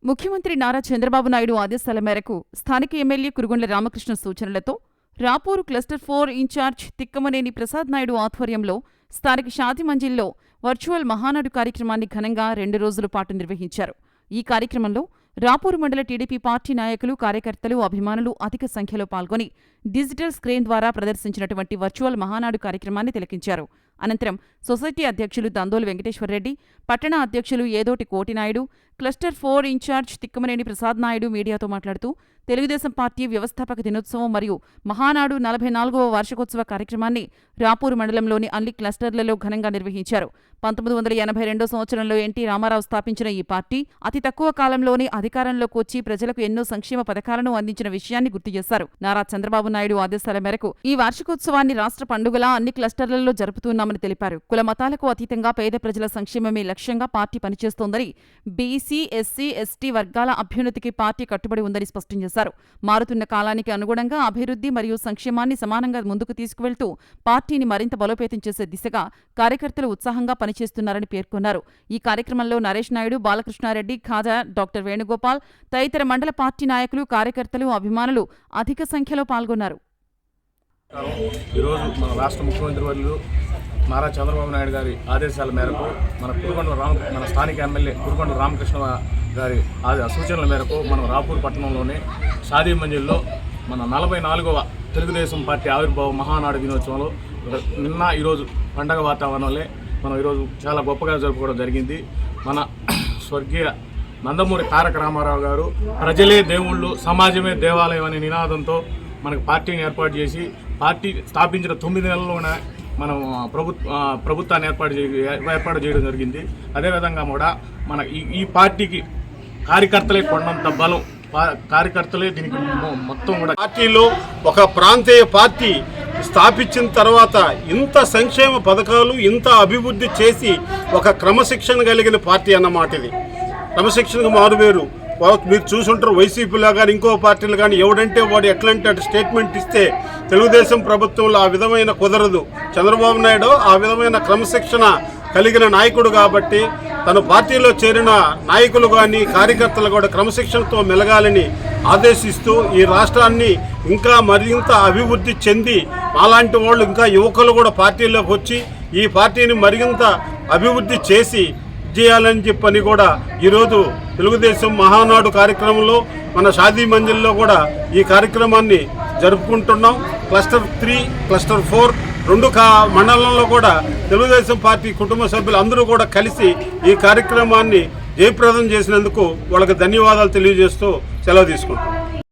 ముఖ్యమంత్రి నారా చంద్రబాబు నాయుడు ఆదేశాల మేరకు స్థానిక ఎమ్మెల్యే కురుగొండ్ల రామకృష్ణ సూచనలతో రాపూరు క్లస్టర్ 4 ఇన్ఛార్జ్ తిక్కమనేని ప్రసాద్ నాయుడు ఆధ్వర్యంలో స్థానిక షాదిమంజిల్లో వర్చువల్ మహానాడు కార్యక్రమాన్ని ఘనంగా 2 రోజుల పాటు నిర్వహించారు. ఈ కార్యక్రమంలో రాపూరు మండల టీడీపీ పార్టీ నాయకులు, కార్యకర్తలు, అభిమానులు అధిక సంఖ్యలో పాల్గొని డిజిటల్ స్క్రీన్ ద్వారా ప్రదర్శించినటువంటి వర్చువల్ మహానాడు కార్యక్రమాన్ని తిలకించారు. అనంతరం సొసైటీ అధ్యక్షులు దందోలు వెంకటేశ్వర్రెడ్డి, పట్టణ అధ్యక్షులు ఏదోటి కోటినాయుడు, క్లస్టర్ 4 ఇన్ఛార్జ్ తిక్కమనేని ప్రసాద్ నాయుడు మీడియాతో మాట్లాడుతూ తెలుగుదేశం పార్టీ వ్యవస్థాపక దినోత్సవం మరియు మహానాడు 44వ వార్షికోత్సవ కార్యక్రమాన్ని రాపూరు మండలంలోని అన్ని క్లస్టర్లలో ఘనంగా నిర్వహించారు. 1982 సంవత్సరంలో ఎన్టీ రామారావు స్థాపించిన ఈ పార్టీ అతి తక్కువ కాలంలోనే అధికారంలోకి వచ్చి ప్రజలకు ఎన్నో సంక్షేమ పథకాలను అందించిన విషయాన్ని గుర్తు చేశారు. నారా చంద్రబాబు నాయుడు ఆదేశాల మేరకు ఈ వార్షికోత్సవాన్ని రాష్ట్ర పండుగలా అన్ని క్లస్టర్లలో జరుపుతున్నామని తెలిపారు. కుల మతాలకు అతీతంగా పేద ప్రజల సంక్షేమమే లక్ష్యంగా పార్టీ పనిచేస్తోందని, బీసీ, ఎస్సీ, ఎస్టీ వర్గాల అభ్యున్నతికి పార్టీ కట్టుబడి ఉందని స్పష్టం చేశారు. మారుతున్న కాలానికి అనుగుణంగా అభివృద్ధి మరియు సంక్షేమాన్ని సమానంగా ముందుకు తీసుకువెళ్తూ పార్టీని మరింత బలోపేతం చేసే దిశగా కార్యకర్తలు ఉత్సాహంగా పనిచేస్తున్నారని పేర్కొన్నారు. ఈ కార్యక్రమంలో నరేష్ నాయుడు, బాలకృష్ణారెడ్డి, ఖాజా, డాక్టర్ వేణుగోపాల్ తదితర మండల పార్టీ నాయకులు, కార్యకర్తలు, అభిమానులు అధిక సంఖ్యలో పాల్గొన్నారు. ఈరోజు మన రాష్ట్ర ముఖ్యమంత్రి వర్యులు నారా చంద్రబాబు నాయుడు గారి ఆదేశాల మేరకు మన స్థానిక ఎమ్మెల్యే కురుగొండ్ల రామకృష్ణ గారి సూచనల మేరకు మనం రాపూర్ పట్టణంలోని షాదీమంజిల్లో మన 44వ తెలుగుదేశం పార్టీ ఆవిర్భావ మహానాడు దినోత్సవంలో నిన్న ఈరోజు పండగ వాతావరణంలో మనం ఈరోజు చాలా గొప్పగా జరుపుకోవడం జరిగింది. మన స్వర్గీయ నందమూరి తారక రామారావు గారు ప్రజలే దేవుళ్ళు, సమాజమే దేవాలయం అనే నినాదంతో మనకు పార్టీని ఏర్పాటు చేసి, పార్టీ స్థాపించిన 9 నెలల్లోనే మనం ప్రభుత్వాన్ని ఏర్పాటు చేయడం జరిగింది. అదేవిధంగా కూడా మన ఈ పార్టీకి కార్యకర్తలే కొండంత బలం, కార్యకర్తలే దీనికి మొత్తం కూడా. పార్టీలో ఒక ప్రాంతీయ పార్టీ స్థాపించిన తర్వాత ఇంత సంక్షేమ పథకాలు, ఇంత అభివృద్ధి చేసి ఒక క్రమశిక్షణ కలిగిన పార్టీ అన్నమాట. ఇది క్రమశిక్షణకు మారువేరు. మీరు చూసుంటారు, వైసీపీలో కానీ ఇంకో పార్టీలు కానీ ఎవడంటే వాడు ఎట్లాంటి అటు స్టేట్మెంట్ ఇస్తే తెలుగుదేశం ప్రభుత్వంలో ఆ విధమైన కుదరదు. చంద్రబాబు నాయుడు ఆ విధమైన క్రమశిక్షణ కలిగిన నాయకుడు కాబట్టి తన పార్టీలో చేరిన నాయకులు కానీ కార్యకర్తలు కూడా క్రమశిక్షణతో మెలగాలని ఆదేశిస్తూ ఈ రాష్ట్రాన్ని ఇంకా మరింత అభివృద్ధి చెంది అలాంటి వాళ్ళు ఇంకా యువకులు కూడా పార్టీలోకి వచ్చి ఈ పార్టీని మరింత అభివృద్ధి చేయాలని చెప్పని కూడా ఈరోజు తెలుగుదేశం మహానాడు కార్యక్రమంలో మన షాదీమంజిల్లో కూడా ఈ కార్యక్రమాన్ని జరుపుకుంటున్నాం. క్లస్టర్ 3, క్లస్టర్ 4 2 మండలంలో కూడా తెలుగుదేశం పార్టీ కుటుంబ సభ్యులు అందరూ కూడా కలిసి ఈ కార్యక్రమాన్ని జయప్రదం చేసినందుకు వాళ్ళకి ధన్యవాదాలు తెలియజేస్తూ సెలవు తీసుకుంటాం.